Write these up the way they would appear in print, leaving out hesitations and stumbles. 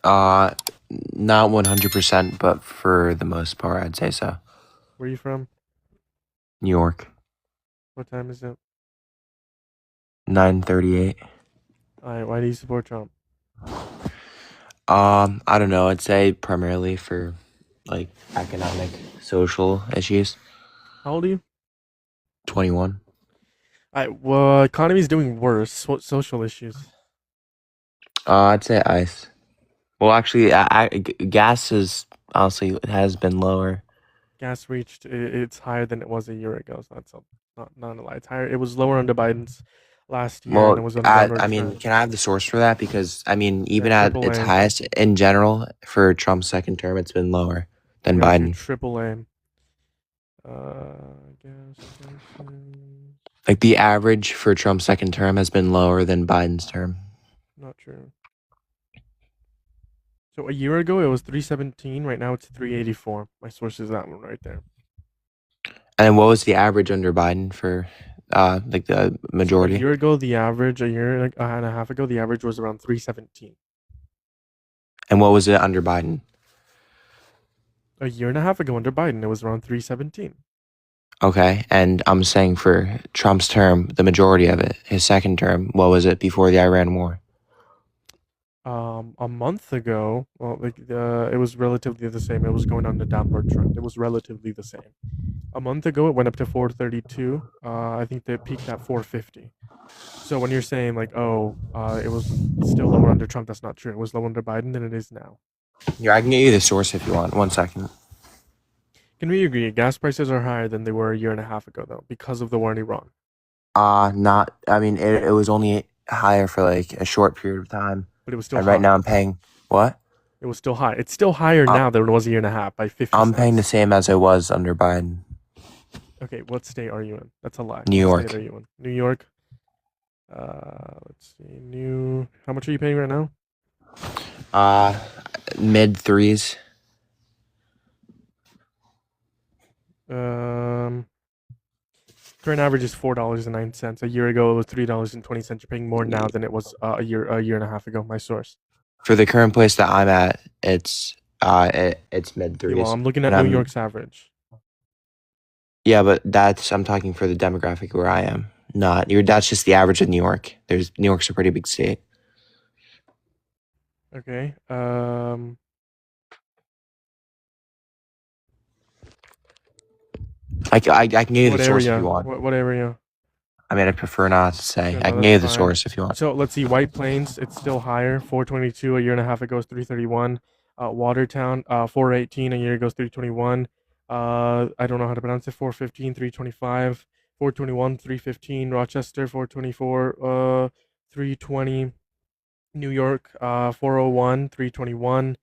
Uh, Not 100%, but for the most part, I'd say so. Where are you from? New York, What time is it? 9:38. Alright, why do you support Trump? I don't know. I'd say primarily for like economic, social issues. How old are you? 21. Alright, well, economy's doing worse. What social issues? I'd say ice. Well, actually, gas is honestly it has been lower. Gas reached it's higher than it was a year ago, so that's not a lie. It's higher. It was lower under Biden's last year, and Well, it was on a downward I mean, trend. can I have the source for that? Because I mean, Yeah, even at triple its A. highest in general for Trump's second term, it's been lower I than got you. Biden. Triple A. Gas prices. Like the average for Trump's second term has been lower than Biden's term. Not true. So a year ago it was 317. Right now it's 384. My source is that one right there. And what was the average under Biden for like the So a majority? year ago, the average, a year and a half ago, the average was around 317. And what was it under Biden? A year and a half ago under Biden, it was around 317. Okay, and I'm saying for Trump's term, the majority of it, his second term, what was it before the Iran war? A month ago, well, it was relatively the same. It was going on the downward trend. It was relatively the same. A month ago, it went up to 432. I think they peaked at 450. So when you're saying like, oh, it was still lower under Trump, that's not true. It was lower under Biden than it is now. Here, I can get you the source if you want. 1 second. Can we agree? Gas prices are higher than they were a year and a half ago, though, because of the war in Iran. Not. I mean, it was only higher for like a short period of time, But it was still and right now high. I'm paying what? It was still high. It's still higher Uh, now than it was a year and a half by 50 I'm paying the cents. same as I was under Biden. Okay, what state are you in? That's a lie. New What state York. are you in? New York. Let's see. How much are you paying right now? Uh, Mid threes. Um, Current average is $4.09. A year ago, it was $3.20. You're paying more now than it was a year and a half ago. My source. For the current place that I'm at, it's mid Okay, well, threes, I'm looking at and New I'm York's average. yeah, but that's I'm talking for the demographic where I am. Not you're. That's just the average of New York. There's New York's a pretty big state. Okay. I can give you the What source if you area? want. What area? I mean, I prefer not to say. Okay, I no, can give that's you the fine. source if you want. So let's see. White Plains, it's still higher. 422 a year and a half ago is 331. Watertown, 418 a year ago is 321. I don't know how to pronounce it. 415, 325. 421, 315. Rochester, 424, 320. New York, 401, 321.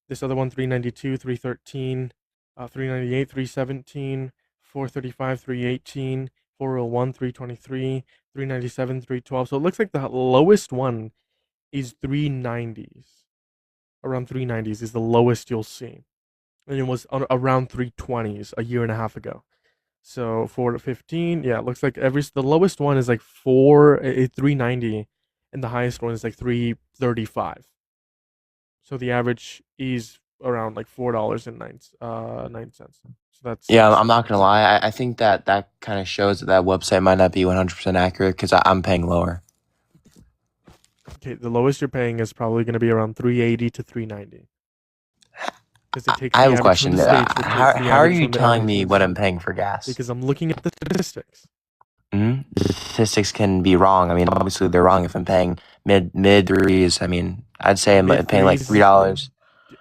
This other one, 392, 313, 398, 317, 435, 318, 401, 323, 397, 312. So it looks like the lowest one is 390s. Around 390s is the lowest you'll see. And it was around 320s a year and a half ago. So 4 to 15, yeah, it looks like the lowest one is like 390 and the highest one is like 335. So the average is around like $4.09. So Yeah, that's I'm not gonna lie. I think that kind of shows that that website might not be 100% accurate because I'm paying lower. okay. The lowest you're paying is probably going to be around 380 to 390 because it takes I have the a average from question. the states, which takes the How are average you from the telling me what averages. I'm paying for gas? Because I'm looking at the statistics. The statistics can be wrong. I mean, obviously they're wrong if I'm paying mid threes. I mean, I'd say I'm Mid paying like three threes. dollars.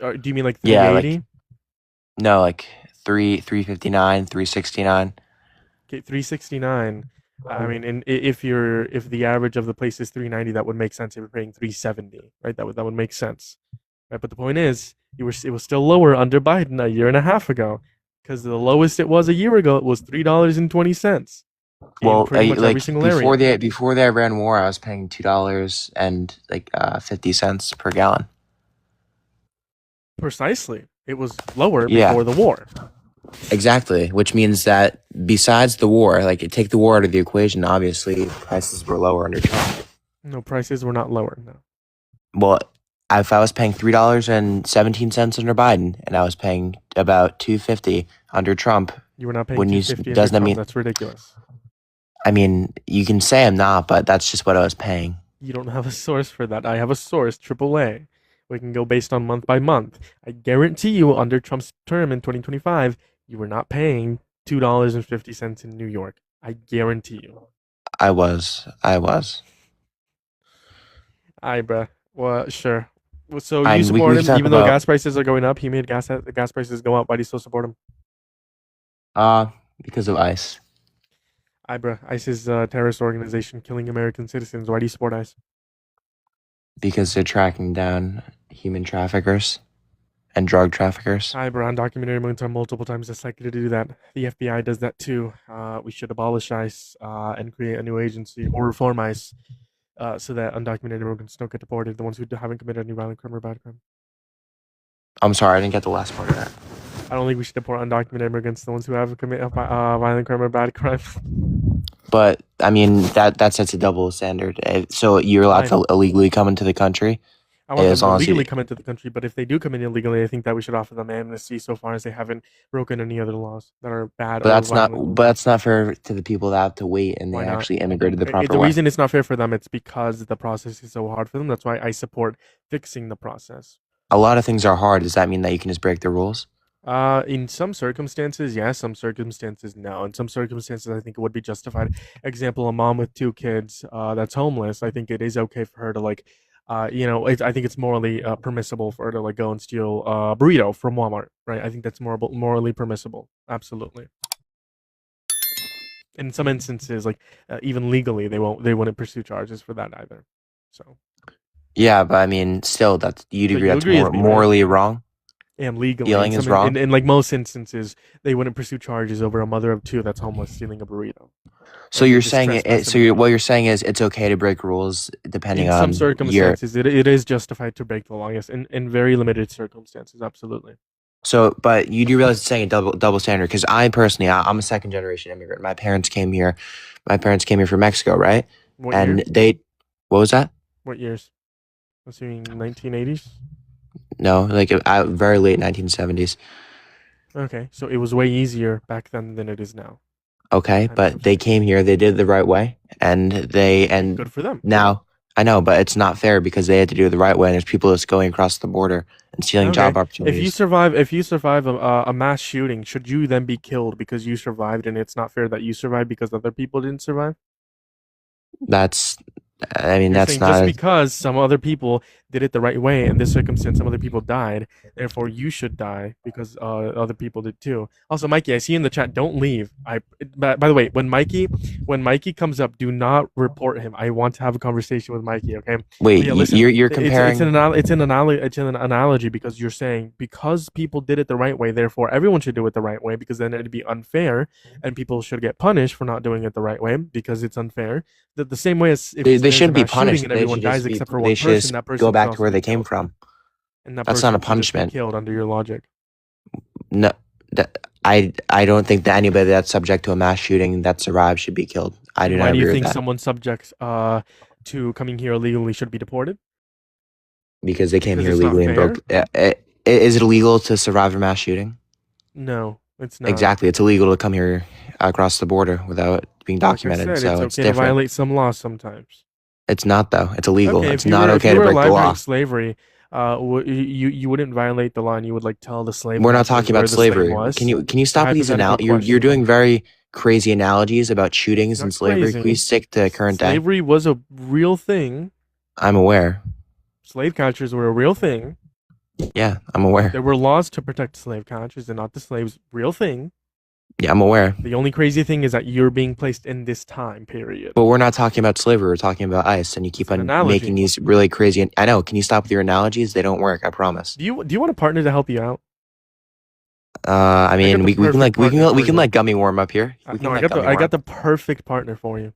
Do you mean like Yeah, like 380? no, like 359, 369. Okay, 369. I mean, and if the average of the place is 390, that would make sense if you're paying 370, right? That would make sense. Right, but the point is, it was still lower under Biden a year and a half ago, because the lowest it was a year ago it was $3.20 in Well, pretty much every like single area. before the Iran war, I was paying $2 and like 50 cents per gallon. Precisely, it was lower Yeah, before the war. exactly. Which means that besides the war, like take the war out of the equation, obviously prices were lower under Trump. No, prices were not lower. No, Well, If I was paying $3.17 under Biden, and I was paying about $2.50 under Trump, You were not paying wouldn't you? 250 under Doesn't that Trump. mean? That's ridiculous. I mean, you can say I'm not, but that's just what I was paying. You don't have a source for that. I have a source, AAA. We can go based on month by month. I guarantee you, under Trump's term in 2025, you were not paying $2.50 in New York. I guarantee you. I was. I was. Aye, bruh. Well, sure. Well, so you And support we can him talk even though about gas prices are going up. He made gas prices go up. Why do you still support him? uh because of ICE. Aye, bruh. ICE is a terrorist organization killing American citizens. Why do you support ICE? Because they're tracking down human traffickers and drug traffickers. Aye, bruh. Undocumented immigrants are multiple times less likely to do that. The FBI does that too. We should abolish ICE and create a new agency or reform ICE so that undocumented immigrants don't get deported. The ones who haven't committed any violent crime or bad crime. I'm sorry, I didn't get the last part of that. I don't think we should deport undocumented immigrants, the ones who have committed violent crime or bad crime. But I mean that sets a double standard. So you're allowed to Fine. illegally come into the country I want them as to long as legally you. come into the country, but if they do come in illegally, I think that we should offer them amnesty so far as they haven't broken any other laws that are bad But or that's not. violent. But that's not fair to the people that have to wait and they Why not? actually immigrated the proper The way. reason it's not fair for them, it's because the process is so hard for them. That's why I support fixing the process. A lot of things are hard. Does that mean that you can just break the rules? In some circumstances, yes. Some circumstances, no. In some circumstances, I think it would be justified. Example: a mom with two kids that's homeless. I think it is okay for her to I think it's morally permissible for her to like go and steal a burrito from Walmart, right? I think that's morally permissible. Absolutely. In some instances, like even legally, they wouldn't pursue charges for that either. So, Yeah, but I mean, still, that's you'd so agree you that's agree with me, right? morally wrong. And legally, Stealing is wrong. in like most instances, they wouldn't pursue charges over a mother of two that's homeless stealing a burrito. So Right? They you're just saying trespass so immediately. what you're saying is it's okay to break rules depending In some on your. circumstances, it is justified to break the law. Yes, in very limited circumstances, absolutely. So, but you do realize it's saying a double standard because I personally, I'm a second generation immigrant. My parents came here. My parents came here from Mexico, right? What And year? they, what was that? What years? Assuming 1980s. No, like very late 1970s. Okay, so it was way easier back then than it is now. Okay, Times have but they changed. came here. They did it the right way, and Good for them. now I know, but it's not fair because they had to do it the right way. And there's people just going across the border and stealing Okay, job opportunities. if you survive a mass shooting, should you then be killed because you survived, and it's not fair that you survived because other people didn't survive? That's, I mean, You're that's saying just not. because some other people did it the right way in this circumstance, some other people died, therefore you should die because other people did too. Also, Mikey, I see in the chat. Don't leave. By the way, when Mikey comes up, do not report him. I want to have a conversation with Mikey. Okay. But Wait, yeah, listen. you're comparing. It's an analogy because you're saying because people did it the right way, therefore everyone should do it the right way because then it'd be unfair and people should get punished for not doing it the right way because it's unfair. The same way as if They there's a shouldn't be mass shooting punished. and They everyone should just dies be. except for They one should person, just that go person should back to also where be they came killed, from. and that That's not person a should just be punishment. killed under your logic. No, I don't think that anybody that's subject to a mass shooting that survived should be killed. I do And not why do you agree with think that someone subject to coming here illegally should be deported? because they came Because here it's not legally and fair? broke. Is it illegal to survive a mass shooting? No, it's not. Exactly, it's illegal to come here across the border without being Like I documented. said, it's So it's okay to different. violate some laws sometimes. It's not though. It's illegal. Okay, It's not if okay you to were break the alive during law. slavery, you wouldn't violate the law, and you would like tell the slave We're not catchers talking where about the slave slavery. was. Can you It's a stop with these hypothetical you're question. doing very crazy analogies about It's shootings and not slavery. Can we crazy. stick to current day? Slavery was a real thing. I'm aware. Slave catchers were a real thing. Yeah, I'm aware. There were laws to protect slave catchers and not the slaves. Real thing. Yeah, I'm aware. The only crazy thing is that you're being placed in this time period. But we're not talking about slavery. We're talking about ICE, and you keep It's an on analogy. making these really crazy. I know. Can you stop with your analogies? They don't work. I promise. Do you want a partner to help you out? I mean, the we can perfect partner we for can you. let Gummy Worm up here. We can No, let Gummy I Worm. got the perfect partner for you.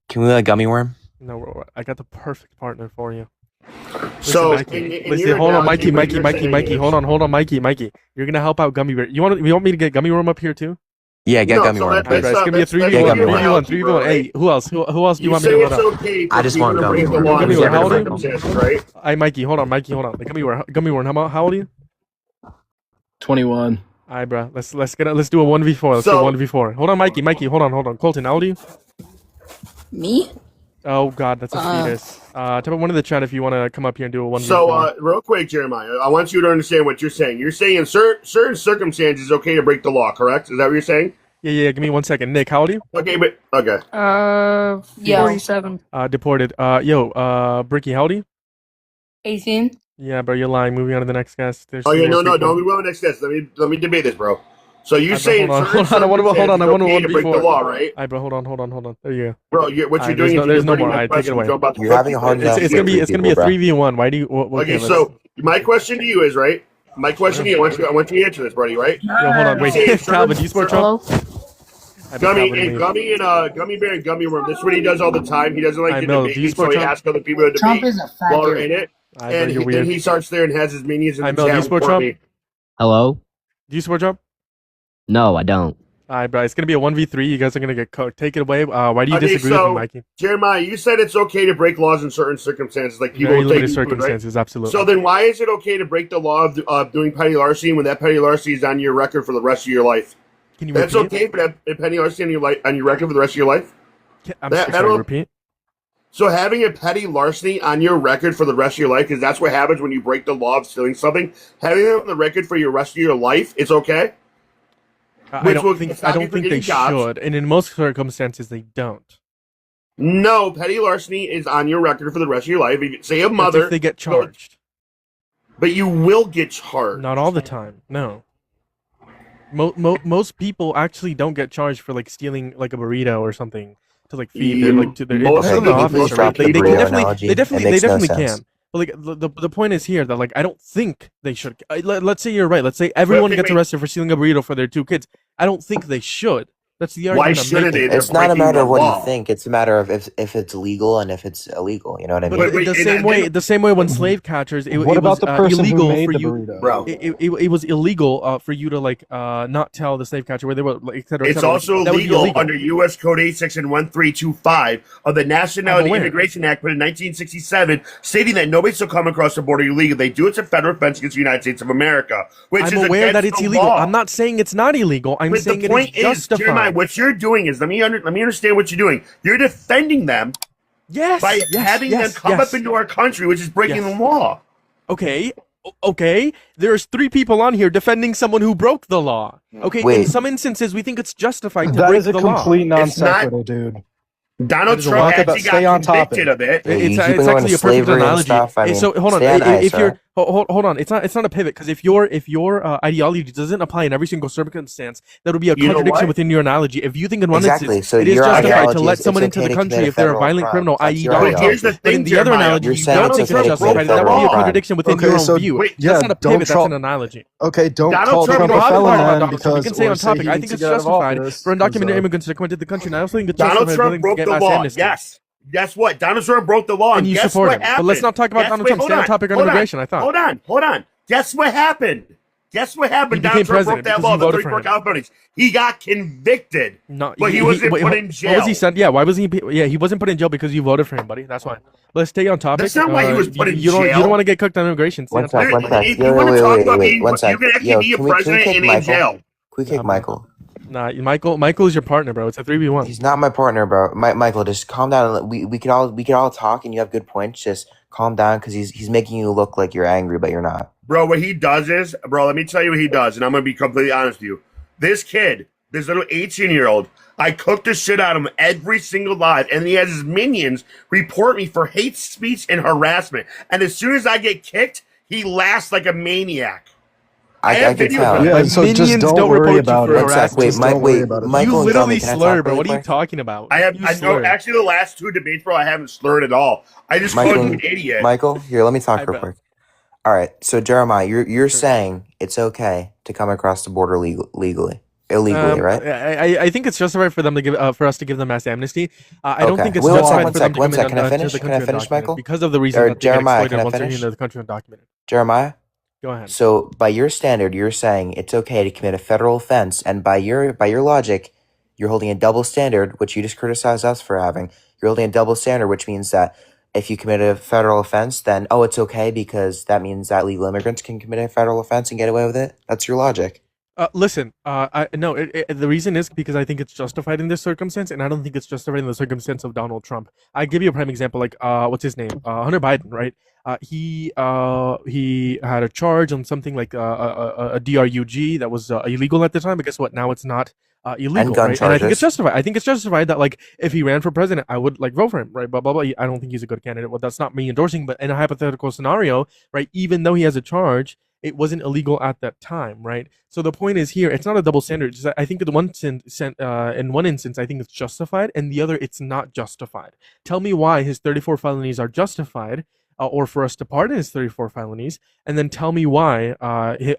Can we let Gummy Worm? No, I got the perfect partner for you. So, Listen, Mikey. in Listen, your hold on, analogy, Mikey, what Mikey, you're Mikey, saying Mikey. is- Hold on, Mikey, Mikey. You're gonna help out Gummy Bear. You want me to get Gummy Worm up here too? Yeah, get No, gummy so worm, that- Alright, please. bro, it's gonna be a That's- 3v1. gummy worm. 3v1. 3v1. Hey, who else? Who else do you You want me say to it's let up? okay for I just want people to gummy break the worm. law Gummy in worm, how certain old are you? circumstances, right? Hey, Mikey, hold on. Mikey, hold on. Gummy worm. How old are you? 21. Alright, bro. Let's do a 1v4. Let's do a So- 1v4. Hold on, Mikey. Hold on. Colton, how old are you? Me? Oh God, that's a fetus. Type one in the chat if you want to come up here and do a 1v4. So, real quick, Jeremiah, I want you to understand what you're saying. You're saying in certain circumstances, it's okay to break the law, correct? Is that what you're saying? Yeah. Give me 1 second. Nick, how old are you? Okay, but okay. Yeah. 47. Deported. Bricky, how old are you? 18. Yeah, bro, you're lying. Moving on to the next guest. There's Oh two yeah, more no, people. don't be willing next guest. Let me debate this, bro. So you're Bro, saying hold on. certain I want to circumstances, it's okay to break 1v4. the law, right? Alright, bro, hold on. There you go. Bro, what Alright, you're doing is there's no you're more. my Alright, take it question, away. so I'm about to You're flip having you, a hard man. enough It's gonna be Three a people, 3v1. Why do you? Okay, so my question to you is right. My question to you, I want you to answer this, buddy. Right? Yo, hold on, wait. Say Calvin, do you sport Trump? Hello? Gummy Bear and Gummy Worm. This is what he does all the time. He doesn't like I to know. debate, Do you so sport he Trump? asks other people to Trump debate is a fat while we're dude. in it. Alright, bro, And you're then weird. he starts there and has his minions in I the know, do you chat sport report Trump? me. Hello? Do you sport Trump? No, I don't. Alright, bro. It's gonna be a 1v3. You guys are gonna get cooked. Take it away. Why do you Okay, disagree with so- me, Mikey? Jeremiah, you said it's okay to break laws in certain circumstances, like people Very will limited take food, right? circumstances, absolutely. So then, why is it okay to break the law of doing petty larceny when that petty larceny is on your record for the rest of your life? Can you That's repeat? okay for that petty larceny on your record for the rest of your life. I'm That- sorry, that'll- repeat. So having a petty larceny on your record for the rest of your life, because that's what happens when you break the law of stealing something. Having it on the record for your rest of your life, it's okay. I Which will don't think stop you from they getting jobs. should, and in most circumstances they don't. No, petty larceny is on your record for the rest of your life. If you say a That's mother, if they get charged. but you will get charged. Not all the time. No. Most people actually don't get charged for like stealing like a burrito or something to like feed their like to their. It Most depends on of the the officer, people right? drop Like, the they can burrito definitely, they definitely makes no can. sense. But like the point is here that like I don't think they should. Let's say you're right. Let's say everyone Wait, gets wait. arrested for stealing a burrito for their two kids. I don't think they should. That's the Why argument I'm shouldn't making. they? It's not a breaking matter the of what law. you think. It's a matter of if it's legal and if it's illegal. You know what I But mean? Wait, the and same then- way, when slave catchers, it What was about the person illegal who made for the you. burrito? Bro. It was illegal for you to like not tell the slave catcher where they were, like, et cetera, et It's cetera. also That would be illegal under U.S. Code 8, Section 1325 of the Nationality aware. Immigration Act put in 1967, stating that nobody shall come across the border illegally. They do it's a federal offense against the United States of America, which I'm is aware that against it's the illegal. law. I'm not saying it's not illegal. I'm But saying the it point is is, Jeremiah, justified. what you're doing is let me understand what you're doing. You're defending them Yes, by yes, having yes, them come yes. up into our country, which is breaking Yes. the law. Okay. There's 3 people on here defending someone who broke the law. Okay, in Wait. some instances, we think it's justified to That break is a the law. complete non It's not- sequitur, dude. Donald That is a Trump lot. actually Stay got on topic. convicted of it. Yeah, you It's keep going actually to a perfect slavery and analogy. stuff. I mean, So hold on, stay on ice, if you're alright? hold on, it's not a pivot because if your ideology doesn't apply in every single circumstance, that would be a You know contradiction what? within your analogy. If you think in one Exactly. instance So it is your justified to ideology let is it's someone into okay the to country commit a if they're a federal violent crime. criminal, That's i.e. your Donald But Trump. here's the But thing, in the other Jeremiah. analogy, You're you saying don't it's think okay it's to justified. commit a That would be a federal crime. contradiction within Okay, your own so- view. yeah, That's not a don't pivot. That's call- an analogy. Okay, don't Donald call Trump Trump broke a the felon law, then Donald Trump. You because can say or on topic. he I needs think to it's get out of justified office for undocumented because, immigrants to come into the country. And I also think it's Donald justified Trump to broke get the mass law. amnesty. Yes. Guess what? Donald Trump broke the law. And you guess support what him. happened? But let's not talk about Guess- Donald wait, Trump. hold Stay on topic on hold immigration, I thought. Hold on. Guess what happened? Guess what happened? He Donald became Trump broke president that because law. you The voted three for core him. companies. He got convicted, No, but he wasn't wait, put in jail. What was he sent? Yeah, why was he? Yeah, he wasn't put in jail because you voted for him, buddy. That's why. Let's stay on topic. That's not why he was put in you don't jail. want to get cooked on immigration. Stay One on sec, topic. one sec. If Yo, you want to talk about wait, being, one sec. you can actually Yo, be a can we president kick and in Michael? jail. Can we kick Michael? Nah, Michael is your partner, bro. It's a 3v1. He's not my partner, bro. Michael, just calm down. And we could all talk, and you have good points. Just calm down because he's making you look like you're angry, but you're not. Bro, what he does is, bro, let me tell you what he does, and I'm going to be completely honest with you. This kid, this little 18-year-old, I cook the shit out of him every single live, and he has his minions report me for hate speech and harassment. And as soon as I get kicked, he laughs like a maniac. I have can videos tell. of it. yeah, My so just minions don't don't worry report you about for it. One sec. Wait, Just don't worry about it. Michael You and literally Gummy, can I slur, talk bro. really What are you quick? talking about? I You know, slur. actually, the last 2 debates, bro, I haven't slurred at all. I just called you an idiot. Michael, here, let me talk I real bet. quick. All right, so Jeremiah, you're saying it's okay to come across the border illegally, right? I think it's justified for them to give for us to give them mass amnesty. I don't Okay. think it's Wait, one justified sec, for them to one come sec. in Can I to finish? the Can I country finish, undocumented Michael? because of the reason Or that they Jeremiah, get can I exploited once they're finish? into the country undocumented. Jeremiah, Go ahead. So by your standard, you're saying it's okay to commit a federal offense, and by your logic, you're holding a double standard, which you just criticized us for having. You're holding a double standard, which means that if you commit a federal offense, then it's okay because that means that legal immigrants can commit a federal offense and get away with it. That's your logic. Listen, the reason is because I think it's justified in this circumstance, and I don't think it's justified in the circumstance of Donald Trump. I give you a prime example, like what's his name, Hunter Biden, right? He had a charge on something like a DRUG that was illegal at the time, but guess what? Now it's not illegal, And gun right? And I think charges. it's justified. I think it's justified that like if he ran for president, I would like vote for him, right? Blah blah blah. I don't think he's a good candidate. Well, that's not me endorsing, but in a hypothetical scenario, right? Even though he has a charge, it wasn't illegal at that time, right? So the point is here, it's not a double standard. It's just that I think in one instance, I think it's justified, and the other, it's not justified. Tell me why his 34 felonies are justified, or for us to pardon his 34 felonies, and then tell me why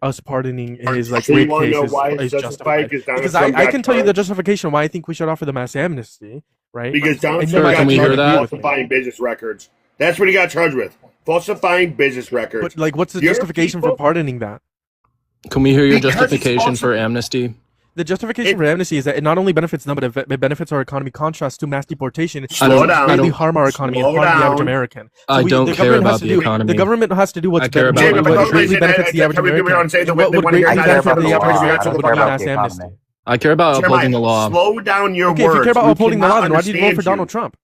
us pardoning his like So you rape wanna know case why is it's justified? justified. Because Donald Trump I got can tell you the charged. justification why I think we should offer the mass amnesty, right? Because Donald And Trump you got might we charged hear with that? falsifying business records. That's what he got charged with. Falsifying business records. But like, what's the Your justification for people- pardoning that? Can we hear your Because it's justification also- for amnesty? The justification for amnesty is that it not only benefits them, but it benefits our economy. Contrast to mass deportation, Slow which down. really harm our economy and Slow harm the average down. American. I don't the care government about has to the do- economy. The government has to do what's I care about Jacob, my what country. greatly benefits the average Can we go American. and say that And what they would wanna hear greatly guys benefit about the the average law? American would be Care about mass the amnesty. economy. I care about Jeremiah, upholding the law slow down your Okay, words. if you care about We upholding the law, cannot then why did you vote for understand Donald Trump?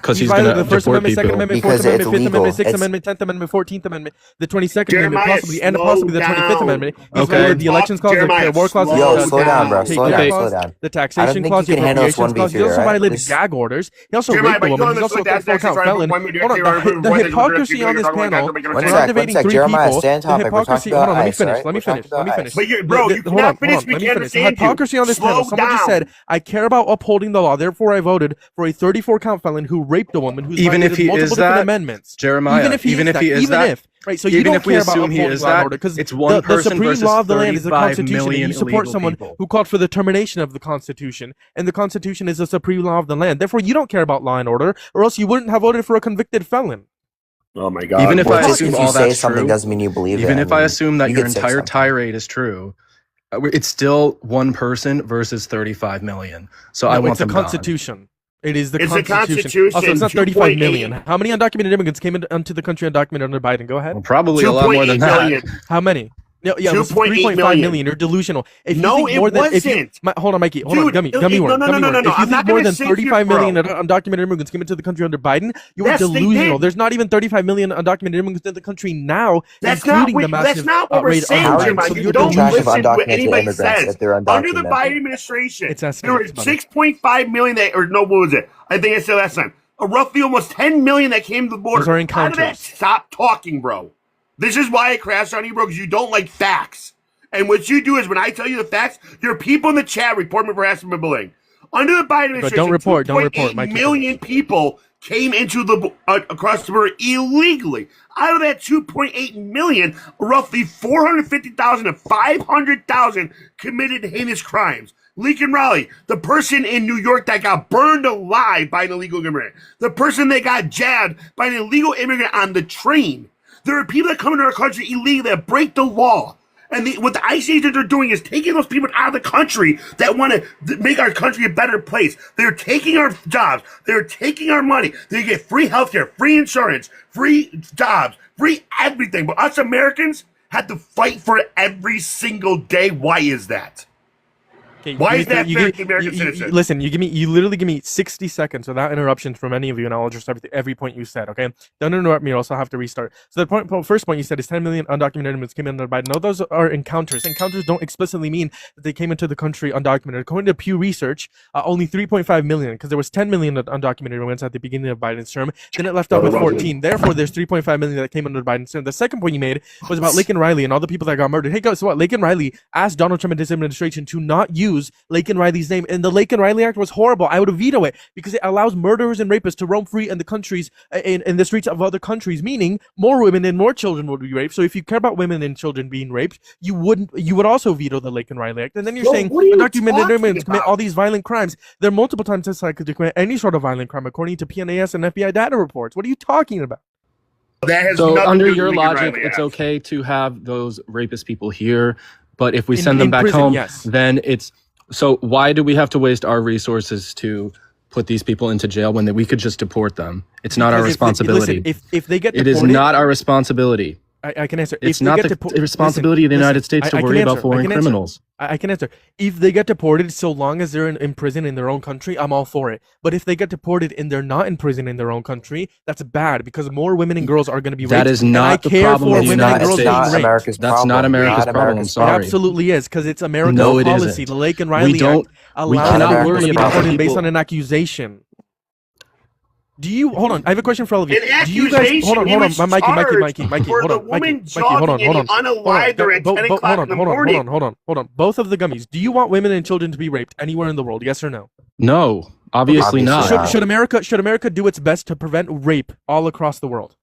because He he's going to violated the First deport Amendment, Second people. Amendment, Because Fourth Amendment, it's Fifth illegal. Amendment, Sixth It's- Amendment, 10th Amendment, 14th Amendment, the 22nd Amendment, Jeremiah, possibly, and slow possibly the 25th down. Amendment. He's Okay. violated the elections clause, Jeremiah, the war clause, slow Yo, the slow down, bro. take Slow care down, clause, slow down. the I taxation don't think clause, you the can handle this appropriations clause. He 1v3, also right? violated This- gag orders. He also Jeremiah, raped but a you woman. don't He's also a understand 34 count that's felon. when we do Hold on, it, the we're hypocrisy on this talking about panel, that, One we're we're not sec, debating one sec. three Jeremiah, people. stay on The topic. We're hypocrisy, talking hold about on, let me ICE, finish, right? let me We're talking finish, let me about finish. ICE. But you, bro, you Hold cannot on, finish. hold on, We let me can't finish. The understand you. hypocrisy on this panel. Slow Someone just down. said, I care about upholding the law, therefore I voted for a 34 count felon who raped a woman who's Even if violated he multiple is different that, amendments. Jeremiah, Even if he is that, right? So you even don't if we care about assume he upholding is law and that, order because it's one the person supreme versus law of the land is the 35 Constitution, and million you support illegal someone people. who called for the termination of the Constitution, and the Constitution is the supreme law of the land. Therefore, you don't care about law and order, or else you wouldn't have voted for a convicted felon. Oh my God. Even if Well, I just assume because you all say that's something true, doesn't mean you believe it. even if I mean, assume that you your could say entire something. tirade is true, it's still one person versus 35 million. So I No, want it's the them gone. Constitution. It is the It's the Constitution. Also, it's not Constitution, 35 2.8. million. How many undocumented immigrants came into the country undocumented under Biden? Go ahead. Well, probably a lot more than 2.8 that. million. How many? Yeah, it was 2.8 3.5 million. million. You're delusional. If you No, think it more than, if you, wasn't. hold on, Mikey. Hold on, Dude, gummy no, worm. no, Gummy no, worm. no, If you I'm think not more gonna than sit here, 35 million bro. undocumented immigrants came into the country under Biden, you are Yes, they delusional. did. There's not even 35 million undocumented immigrants in the country now, That's including not the what, massive that's not what we're rate saying, of How Biden. Jeremiah. So do You you're don't trash of listen to what undocumented anybody immigrants says. if they're Under the undocumented? Biden administration, It's there were estimates, buddy. 6.5 million that, or no, what was it? I think I said last time. Roughly almost 10 million that came to the border. Those are How did that encounters. stop talking, bro? This is why I crashed on you, bro, because you don't like facts. And what you do is when I tell you the facts, your people in the chat report me for harassment and bullying. Under the Biden administration, don't report, 2.8 Mikey. million people came into the across the border illegally. Out of that 2.8 million, roughly 450,000 to 500,000 committed heinous crimes. Lincoln Raleigh, the person in New York that got burned alive by an illegal immigrant, the person that got jabbed by an illegal immigrant on the train. There are people that come into our country illegally that break the law. And what the ICE agents are doing is taking those people out of the country that want to make our country a better place. They're taking our jobs. They're taking our money. They get free healthcare, free insurance, free jobs, free everything. But us Americans have to fight for it every single day. Why is that? Okay, Why is that you fair give- to the American citizen? Listen, you literally give me 60 seconds without interruptions from any of you, and I'll address every point you said. Okay, don't interrupt me, or else I'll have to restart. So the first point you said is 10 million undocumented immigrants came in under Biden. No, those are encounters. Encounters don't explicitly mean that they came into the country undocumented. According to Pew Research, only 3.5 million, because there was 10 million undocumented immigrants at the beginning of Biden's term. Then it left off with 14. Therefore, there's 3.5 million that came under Biden's term. The second point you made was about Lincoln Riley and all the people that got murdered. Hey, guys, so what? Lincoln Riley asked Donald Trump and his administration to not use Lincoln Riley's name, and the Lincoln Riley Act was horrible. I would veto it because it allows murderers and rapists to roam free in the countries, in the streets of other countries, meaning more women and more children would be raped. So if you care about women and children being raped, you would also veto the Lincoln Riley Act. And then you're Yo, saying what are you undocumented talking immigrants commit about? all these violent crimes. They're multiple times as likely to commit any sort of violent crime according to PNAS and FBI data reports. What are you talking about? That has So nothing under to do your with Lincoln logic, Riley it's Act. okay to have those rapist people here, but if we In- send them in back prison, home, yes. then it's so why do we have to waste our resources to put these people into jail when we could just deport them? It's not our Because responsibility. if they get It deported, is not our responsibility. I can answer. It's If they not get the responsibility of the United States to worry about foreign criminals. I can answer. If they get deported, so long as they're in prison in their own country, I'm all for it. But if they get deported and they're not in prison in their own country, that's bad because more women and girls are going to be raped. That is and I not the care problem for of the women and United girls States. being Not raped. America's That's problem. not America's Not problem. I'm America's It sorry. absolutely is because it's America's No, it policy. isn't. The Lake and Riley don't- Act we allows cannot people worry to be about deported based people- on an accusation. Do you hold on? I have a question for all of you. An Do you guys hold on? accusation, Hold he on, was Mikey, for hold the on, woman Mikey, hold on, jogging and he unalived her at 10 o'clock in the morning. hold on. Both of the gummies. Do you want women and children to be raped anywhere in the world? Yes or no? No, obviously Obviously not. not. Should America do its best to prevent rape all across the world?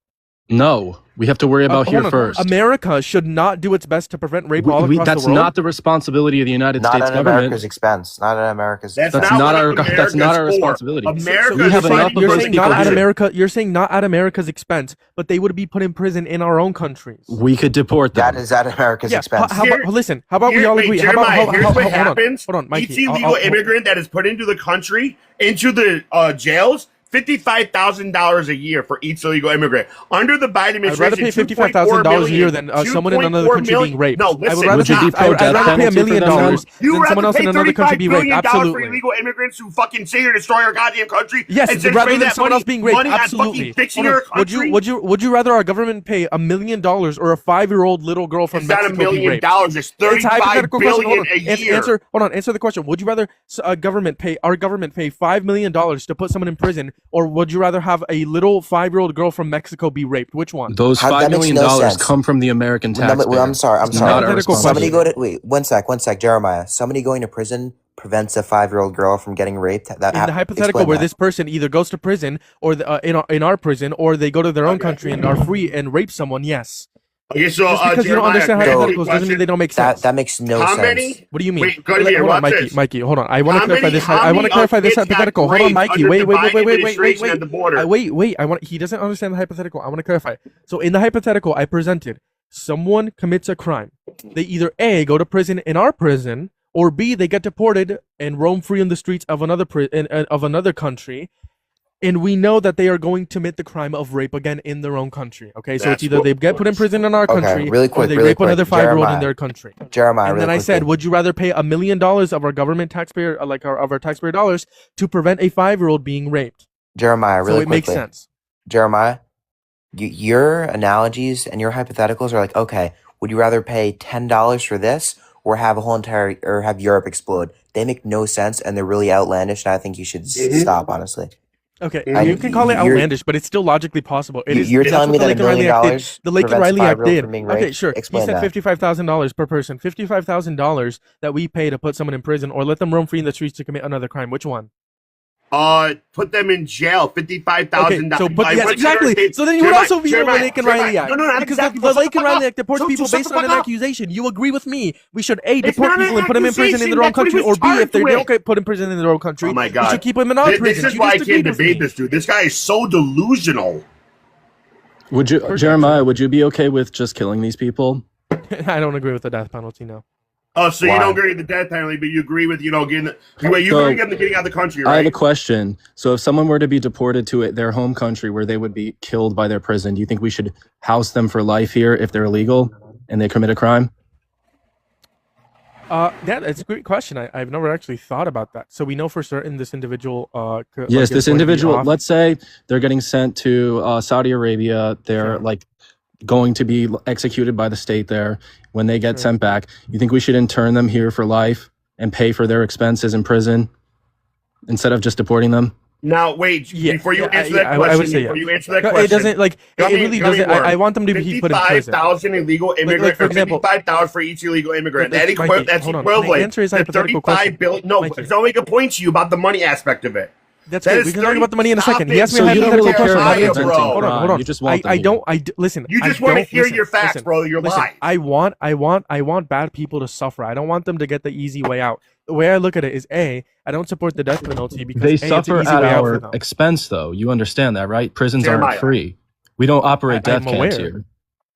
No, we have to worry about Hold here on. first. America should not do its best to prevent rape all across That's the world. not the responsibility of the United Not States at government. America's expense. Not at America's That's expense. not what our- America's that's not our for. responsibility. America we is have trying enough to of You're those saying do not people at here. America. You're saying not at America's expense, but they would be put in prison in our own countries. We could deport them. That is at America's Yeah. expense. How about listen? How about we all agree? How Jeremiah, about here's what hold on, happens. hold on, Mikey. Each illegal immigrant that is put into the country, into the jails, $55,000 a year for each illegal immigrant. Under the Biden administration, I'd rather pay $55,000 a year than someone in another country being raped. No, I would listen, rather Would you pay, be pro-death I'd rather pay $1 penalty million for them then? than someone else in another country be raped. for Absolutely. illegal immigrants who fucking say or destroy our goddamn country. Yes, and then rather spend than that someone money- else being raped. money on Absolutely. fucking fixing Hold on. our country. Would you rather our government pay $1 million or a 5-year-old little girl from It's not Mexico $1 be million. raped? It's It's a $35 hypothetical question. billion Hold on. a year. Answer the question. Would you rather our government pay $5 million to put someone in prison, or would you rather have a little 5-year-old girl from Mexico be raped? Which one? Those That $5 makes million no sense. come from the American No, taxpayer. but- I'm sorry. I'm It's sorry. not our Hypothetical Somebody responsibility. go to wait. One sec, Jeremiah. Somebody going to prison prevents a 5-year-old girl from getting raped. In the hypothetical explain where that. this person either goes to prison or in our prison, or they go to their own country and are free and rape someone, yes. Okay, so Just because you don't Jeremiah, understand can I ask you a hypotheticals doesn't mean question? they don't make sense. That makes no How sense. many? What do you mean? Wait, go to here, Hold on, watch Mikey. this. Mikey, hold on. I want to How clarify many- this. how I want to many clarify this kids got hypothetical. Hold on, raped Mikey. under Wait, the wait, Biden wait, wait, wait, wait, administration wait. at the border? Wait. He doesn't understand the hypothetical. I want to clarify. So in the hypothetical I presented, someone commits a crime. They either A, go to prison in our prison, or B, they get deported and roam free in the streets of another country. And we know that they are going to commit the crime of rape again in their own country. Okay, so That's it's either they get put in prison in our Okay, country, really or quick, they really rape another quick. 5-year-old in Jeremiah. their country. Jeremiah, And really then I said, quickly. would you rather pay $1 million of our government taxpayer, of our taxpayer dollars, to prevent a 5-year-old being raped? Jeremiah, really So it makes quickly. sense. Jeremiah, your analogies and your hypotheticals are like, okay, would you rather pay $10 for this or have have Europe explode? They make no sense and they're really outlandish, and I think you should stop. Honestly, Okay, Mhm. you can call it You're- outlandish, but it's still logically possible. It is. you're That's telling me what that the $1 Lincoln million Riley Act did. The Lincoln prevents a Riley Act 5-year-old did. from being Okay, raped? sure. He Explain said that. $55,000 per person. $55,000 that we pay to put someone in prison or let them roam free in the streets to commit another crime. Which one? Put them in jail. $55,000. Okay, so yes, exactly. So then you would also veto the Lincoln Riley Act. No, not because exactly. the Shut the Lincoln fuck Riley up. Act deports So people shut based the on an fuck up. accusation. You agree with me? We should A, It's deport not an people and put them in prison in their own accusation. country, That's or what he B, was if they charged don't get put in prison in their own country, Oh my we God. should keep them in our This prison. is why I can't debate this dude. This guy is so delusional. Would you, Jeremiah? Would you be okay with just killing these people? I don't agree with the death penalty. No. Oh, so Why? you don't agree with the death penalty, but you agree with, getting the, you agree So, with them getting out of the country, I have a right? question. So, if someone were to be deported to their home country where they would be killed by their prison, do you think we should house them for life here if they're illegal and they commit a crime? That's a great question. I've never actually thought about that. So we know for certain this individual. Yes, this is going to be individual. off. Let's say they're getting sent to Saudi Arabia. They're Sure. like going to be executed by the state there. When they get Sure. sent back, you think we should intern them here for life and pay for their expenses in prison instead of just deporting them? Now, wait, before you answer that I question, would say before yeah. you answer that No, question, it doesn't like. Gummy- It really Gummy doesn't. Worm. I want them to be put in prison. 55,000 illegal immigrants, for or example- 55,000 for each illegal immigrant. But That Mikey, that's hold on. equivalent The answer is to hypothetical 35 question. billion. No, Mikey. don't make a point to you about the money aspect of it. That's That good. is We can talk 30 about the money in a second. He Stop asked it. me a So you don't hypothetical really care question. about I Higher, answered. bro. Hold on, hold on. You just want them I here. don't. Listen. You just I want to don't- hear listen, your facts, listen, bro. Your listen, lies. I want bad people to suffer. I don't want them to get the easy way out. The way I look at it is I don't support the death penalty because They it's an suffer easy at way out for our them. expense, though. You understand that, right? Prisons Jeremiah. aren't free. We don't operate death I'm aware. camps here.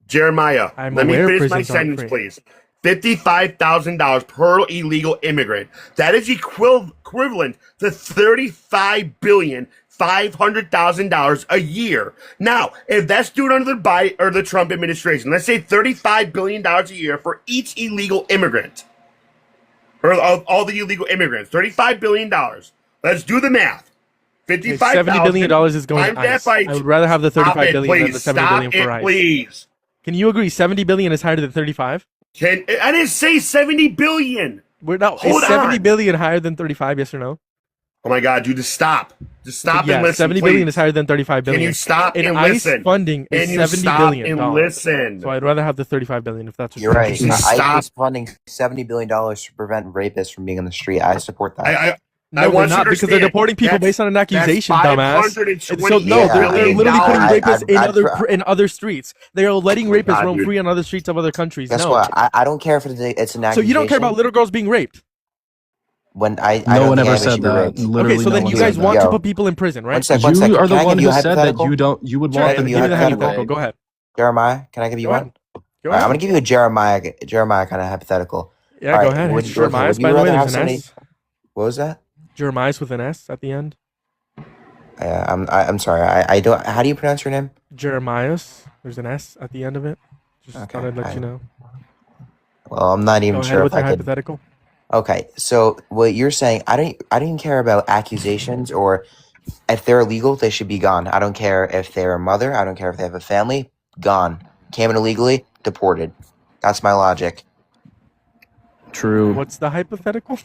Jeremiah, I'm let me aware finish my prisons aren't sentence, free. please. $55,000 per illegal immigrant. That is equivalent to $35,500,000 a year. Now, if that's due under the Biden or the Trump administration, let's say $35 billion a year for each illegal immigrant, or all the illegal immigrants, $35 billion. Let's do the math. Okay, $55,000 $70 billion is going to ICE. I would rather have the $35 billion than the $70 billion for ICE. Please. Can you agree 70 billion is higher than 35? I didn't say 70 billion. Is 70 billion higher than 35? Yes or no? Oh my God, dude, just stop. Just stop Yes, and listen. 70 billion is higher than 35 billion. Can you stop and and ICE listen? funding is Can you 70 stop billion and listen? So I'd rather have the 35 billion if that's what You're right. Just ICE stop. is funding $70 billion to prevent rapists from being on the street. I support that. I No, they're want you not to because they're understand. deporting people That's- based on an accusation, that's dumbass. $528 So no, they're billion literally putting dollars. rapists in other streets. They're letting rapists God, roam dude. free on other streets of other countries. Guess No. what? I don't care if it's an accusation. So you don't care about little girls being raped? When I No don't one think ever anybody said should be that. raped. Literally, Okay, so no then one you said guys that. want to Yo. put people in prison, right? One sec, one sec. You are the Can I one give you who a said that hypothetical? you would Sure, want them give to you a do hypothetical? anything. Go ahead. Jeremiah, can I give you Go one? ahead. Go All right, I'm ahead. gonna give you a Jeremiah kind of hypothetical. Yeah, All go right, ahead. would- Jeremiah's, would you by the way, rather there's have an somebody- S. What was that? Jeremiah's with an S at the end. I'm sorry. I don't. How do you pronounce your name? Jeremiah's. There's an S at the end of it. Just Okay, thought I'd let you know. Well, I'm not Go even ahead sure with if your I could. hypothetical. Okay, so what you're saying, I don't even care about accusations or if they're illegal, they should be gone. I don't care if they're a mother. I don't care if they have a family. Gone. Came in illegally, deported. That's my logic. True. What's the hypothetical?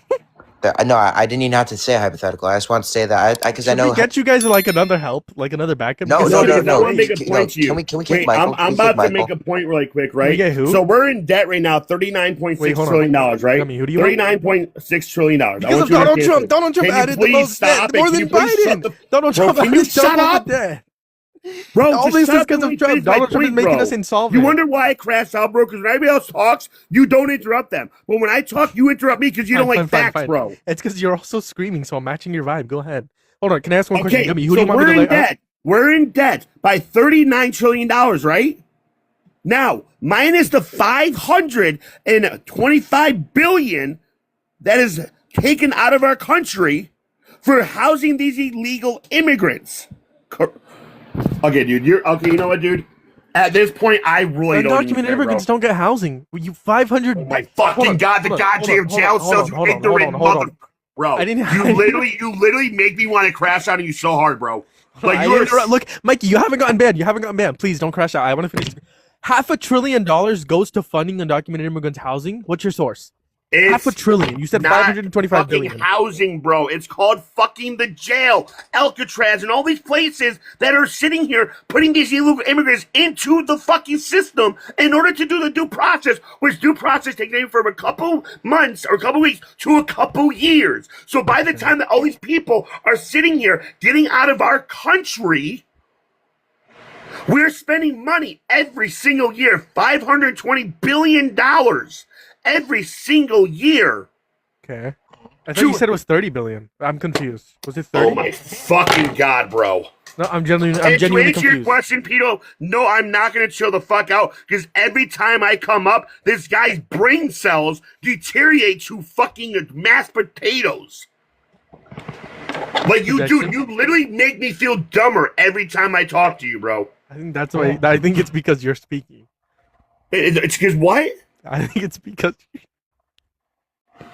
No, I didn't even have to say a hypothetical. I just want to say that because I Should know. we get you guys like another help, like another backup? No, Because no, this no, is no. I want to make a Can- point to you. can we kick Wait, Michael? Can I'm we kick about to Michael? make a point really quick, we right? get who? So we're in debt right now, $39.6 Wait, hold on. trillion, right? Gummy, who do you want? $39.6 trillion. I Because want of you to Donald understand Trump. this. Donald Trump Can you added the please most debt, stop it? more Can than you please shut Biden. the- Donald Bro, Trump can you added shut double the up? debt. Bro, All just this shut is up and because let of me Trump. finish my Donald Trump is point, making bro. us insolvent. You wonder why I crash out, bro? Because when everybody else talks, you don't interrupt them. But when I talk, you interrupt me because you don't like facts, bro. It's because you're also screaming, so I'm matching your vibe. Go ahead. Hold on. Can I ask one question? Okay, Gummy, who do so you want me we're to in let debt. We're in debt by $39 trillion, right? Now, minus the $525 billion that is taken out of our country for housing these illegal immigrants. Okay, dude. Okay. You know what, dude? At this point, I really don't even Undocumented care, immigrants bro. don't get housing. You 500. Oh my fucking God! The goddamn jail cells, you ignorant mother. Bro, I didn't- you literally make me want to crash out on you so hard, bro. Like I you're didn't- look, Mikey, you haven't gotten banned. You haven't gotten banned. Please don't crash out. I want to finish. $500 billion goes to funding undocumented immigrants' housing. What's your source? It's $500 billion. You said not 525 fucking billion. housing, bro. It's called fucking the jail, Alcatraz, and all these places that are sitting here putting these illegal immigrants into the fucking system in order to do the due process, which due process takes anywhere from a couple months or a couple weeks to a couple years. So by the time that all these people are sitting here getting out of our country, we're spending money every single year, $520 billion every single year. Okay. I thought you said it was 30 billion. I'm confused. Was it 30? Oh my fucking God, bro. No, I'm genuinely And to answer your confused. question, Pito, no, I'm not going to chill the fuck out because every time I come up, this guy's brain cells deteriorate to fucking mashed potatoes. Like you, dude, you literally make me feel dumber every time I talk to you, bro. I think that's why. I think it's because you're speaking. It's because what? I think it's because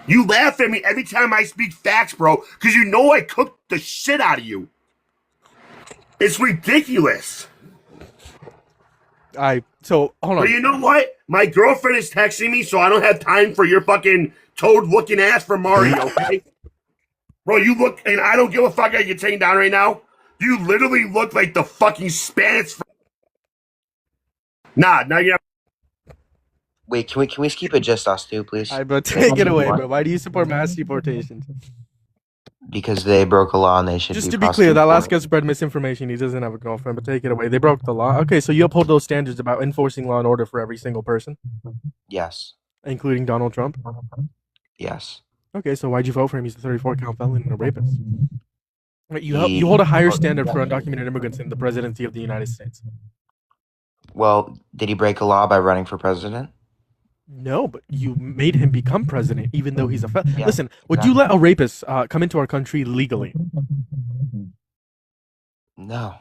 You laugh at me every time I speak facts, bro, because you know I cooked the shit out of you. It's ridiculous. So hold on. But you know what? My girlfriend is texting me, so I don't have time for your fucking toad-looking ass for Mario, okay? Bro, you look, and I don't give a fuck how you're taking down right now. You literally look like the fucking Spanish. Nah, now you're. Wait, can we keep it just us two, please? But take it away, bro. Why do you support mass deportations? Because they broke a law and they should Just be to be clear, prosecuted that for last it. guy spread misinformation. He doesn't have a girlfriend, but take it away. They broke the law. Okay, so you uphold those standards about enforcing law and order for every single person, Yes. including Donald Trump. Yes. Okay, so why'd you vote for him? He's a 34-count felon and a rapist. Right, you hold a higher standard for undocumented immigrants in the presidency of the United States. Well, did he break a law by running for president? No, but you made him become president, even though he's a felon. Yeah, Listen, would you let a rapist come into our country legally? No.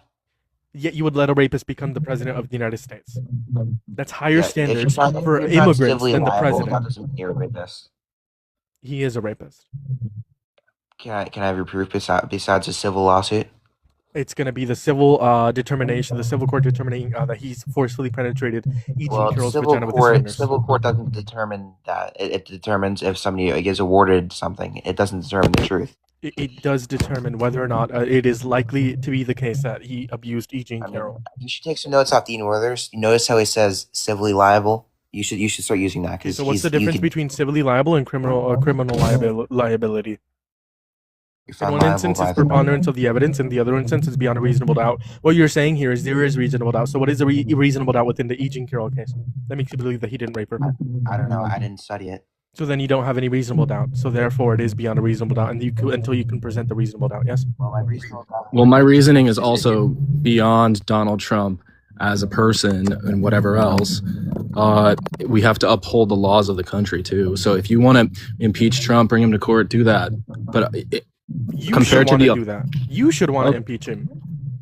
Yet you would let a rapist become the president of the United States. That's higher Yeah, standards for if you're not immigrants civilly than the liable, that president. doesn't mean you're a rapist. He is a rapist. Can I have your proof besides a civil lawsuit? It's going to be the civil determination, the civil court determining that he's forcefully penetrated Well, Carroll's vagina with his fingers. civil court doesn't determine that. It determines if somebody is awarded something. It doesn't determine the truth. It does determine whether or not it is likely to be the case that he abused Carroll. You should take some notes off Dean Withers. You notice how he says civilly liable. You should start using that. Okay, so what's the difference between civilly liable and criminal liability? In one instance, it's preponderance of the evidence, and the other instance is beyond a reasonable doubt. What you're saying here is there is reasonable doubt. So what is the reasonable doubt within the Carroll case that makes you believe that he didn't rape her? I don't know. I didn't study it. So then you don't have any reasonable doubt. So therefore, it is beyond a reasonable doubt, and until you can present the reasonable doubt. Yes. Well, my reasoning is also beyond Donald Trump as a person and whatever else. We have to uphold the laws of the country too. So if you want to impeach Trump, bring him to court, do that. But you compared to do that. You should want to impeach him.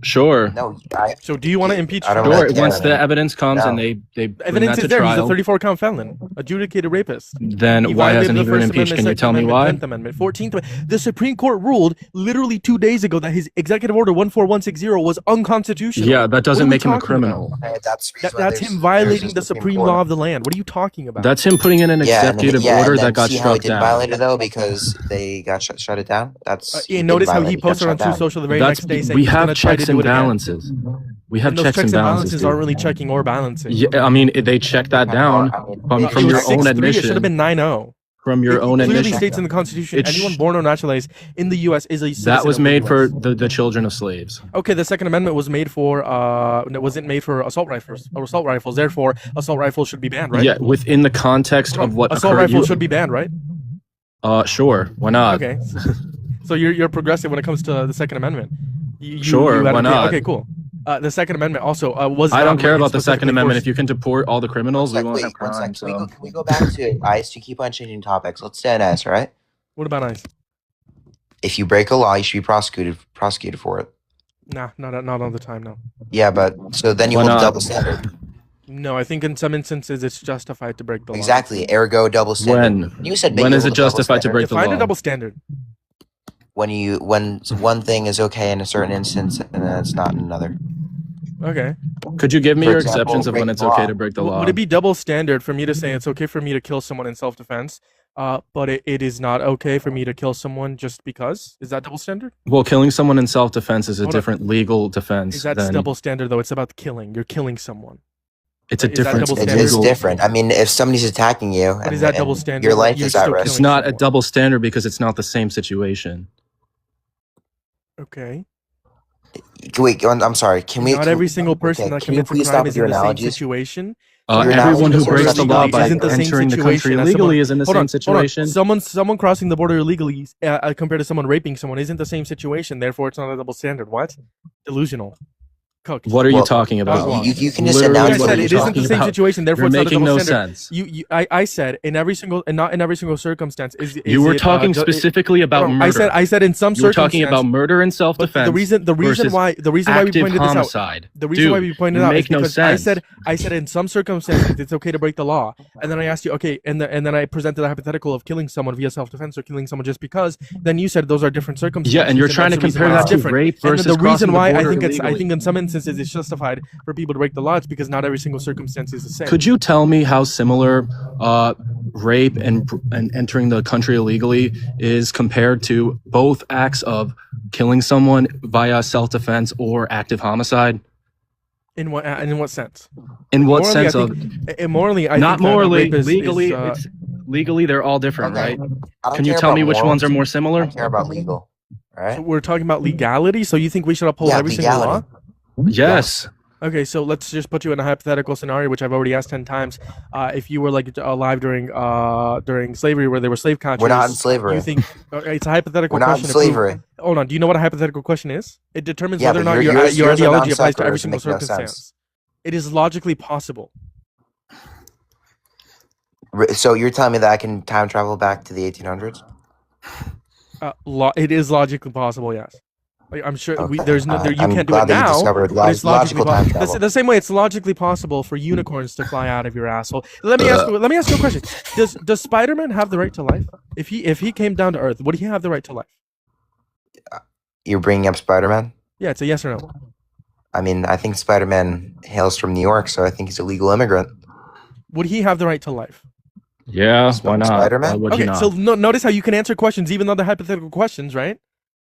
Sure. No. So do you want to impeach Trump? Sure. Once the evidence comes and they evidence is there. He's a 34-count felon, adjudicated rapist. Then why hasn't he been impeached? Can you tell me why? 10th Amendment, 14th Amendment. The Supreme Court ruled literally 2 days ago that his executive order 14160 was unconstitutional. Yeah, that doesn't make him a criminal. That's him violating the supreme law of the land. What are you talking about? That's him putting in an executive order that got struck down. Violated though because they got shut it down. That's notice how he posted on True Social the very next day saying we have checks and balances. We have checks and balances aren't really checking or balancing. Yeah, I mean they check that down from your own admission. It should have been 9-0. From your own admission. It clearly states in the Constitution, anyone born or naturalized in the U.S. is a citizen. That was made for the children of slaves. Okay, the Second Amendment was made for it wasn't made for assault rifles. Therefore, assault rifles should be banned, right? Yeah, within the context of what assault rifles should be banned, right? Sure. Why not? Okay. So you're progressive when it comes to the Second Amendment. Sure. Why not? Okay, cool. The Second Amendment also was. I don't care about the Second Amendment. If you can deport all the criminals, we won't have crime. Can we go back to ICE? You keep on changing topics. Let's stay on ICE, all right? What about ICE? If you break a law, you should be prosecuted for it. Nah, not all the time. No. Yeah, but so then you hold a double standard. No, I think in some instances it's justified to break the law. Exactly. Ergo, double standard. When? You said when is it justified to break the law? Define a double standard. When one thing is okay in a certain instance and then it's not in another. Okay. Could you give me your exceptions of when it's okay to break the law? Would it be double standard for me to say it's okay for me to kill someone in self-defense, but it is not okay for me to kill someone just because? Is that double standard? Well, killing someone in self-defense is a different legal defense. Is that double standard though? It's about killing. You're killing someone. It's a different. It is different. I mean, if somebody's attacking you, but is that double standard? Your life is at risk. It's not a double standard because it's not the same situation. Okay. Wait, I'm sorry. Not every single person that commits a crime is in the same situation. Everyone who breaks the law by entering the country illegally is in the same situation. Someone crossing the border illegally compared to someone raping someone isn't the same situation. Therefore, it's not a double standard. What? Delusional. What are you talking about? You can just announce what it isn't the same situation. Therefore, you're it's not a making double no standard. sense. I said in every single and not in every single circumstance. You were talking specifically about murder. I said in some circumstances. You were talking about murder and self-defense. The reason why we pointed homicide. this out. The reason why we pointed it out is because no sense. I said in some circumstances it's okay to break the law, and then I asked you okay, and then I presented a hypothetical of killing someone via self-defense or killing someone just because. Then you said those are different circumstances. Yeah, and you're trying to compare that to rape versus the reason why I think in some instances it's justified for people to break the law. It's because not every single circumstance is the same. Could you tell me how similar rape and entering the country illegally is compared to both acts of killing someone via self-defense or active homicide? In what sense? In what sense of morally? Not morally. Legally, legally they're all different, right? Can you tell me which ones are more similar? I don't care about legal. All right. So we're talking about legality. So you think we should uphold every single law? Yes. Okay, so let's just put you in a hypothetical scenario, which I've already asked 10 times. If you were alive during slavery, where there were slave catchers, we're not in slavery. You think it's a hypothetical question? We're not in slavery. Hold on. Do you know what a hypothetical question is? It determines whether or not your ideology applies to every single circumstance. It is logically possible. So you're telling me that I can time travel back to the 1800s? It is logically possible, yes. Like, I'm sure Okay. there's no there, you I'm can't do it glad that you now, discovered but it's logically logical time possible. travel. The same way it's logically possible for unicorns to fly out of your asshole. Let me ask you a question. Does Spider-Man have the right to life? If he came down to Earth, would he have the right to life? You're bringing up Spider-Man? Yeah, it's a yes or no. I mean, I think Spider-Man hails from New York, so I think he's a legal immigrant. Would he have the right to life? Yeah, why not? Spider-Man? Why would you Okay, not? so notice how you can answer questions even though they're hypothetical questions, right?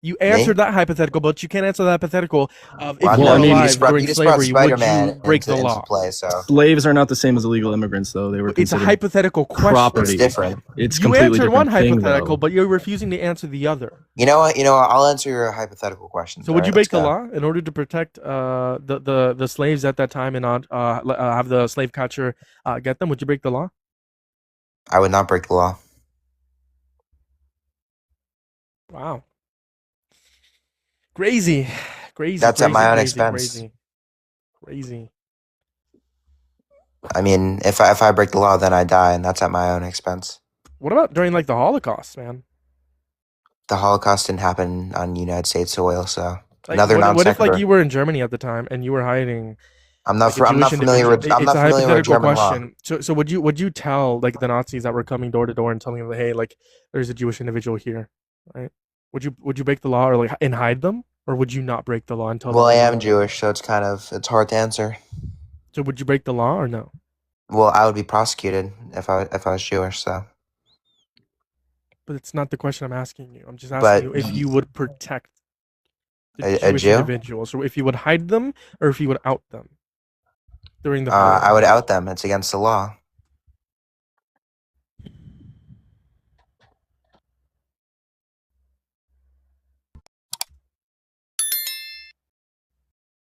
You answered that hypothetical, but you can't answer the hypothetical of if Well, you Well, were I mean, alive during slavery, would you break the law? play, so Slaves are not the same as illegal immigrants, though. They were It's a considered hypothetical question. property. it's different. It's You completely answered one different thing, hypothetical, though. but you're refusing to answer the other. You know what? I'll answer your hypothetical question. So would you break the law in order to protect the slaves at that time and not have the slave catcher get them? Would you break the law? I would not break the law. Wow. Crazy. That's at my own expense. Crazy. I mean, if I break the law, then I die, and that's at my own expense. What about during like the Holocaust, man? The Holocaust didn't happen on United States soil, so Like, another non what if like sequitur. you were in Germany at the time and you were hiding? I'm not Like, a familiar Jewish with individual? I'm not It's a familiar with hypothetical German law. question. So would you tell like the Nazis that were coming door to door and telling them, hey, like there's a Jewish individual here, right? Would you break the law or like and hide them, or would you not break the law and tell them? Well, I they am know? Jewish, so it's hard to answer. So would you break the law or no? Well, I would be prosecuted if I was Jewish, so. But it's not the question I'm asking you. I'm just asking But you if you would protect the A Jewish Jew? individuals, or if you would hide them, or if you would out them during the I would Holocaust. out them. It's against the law.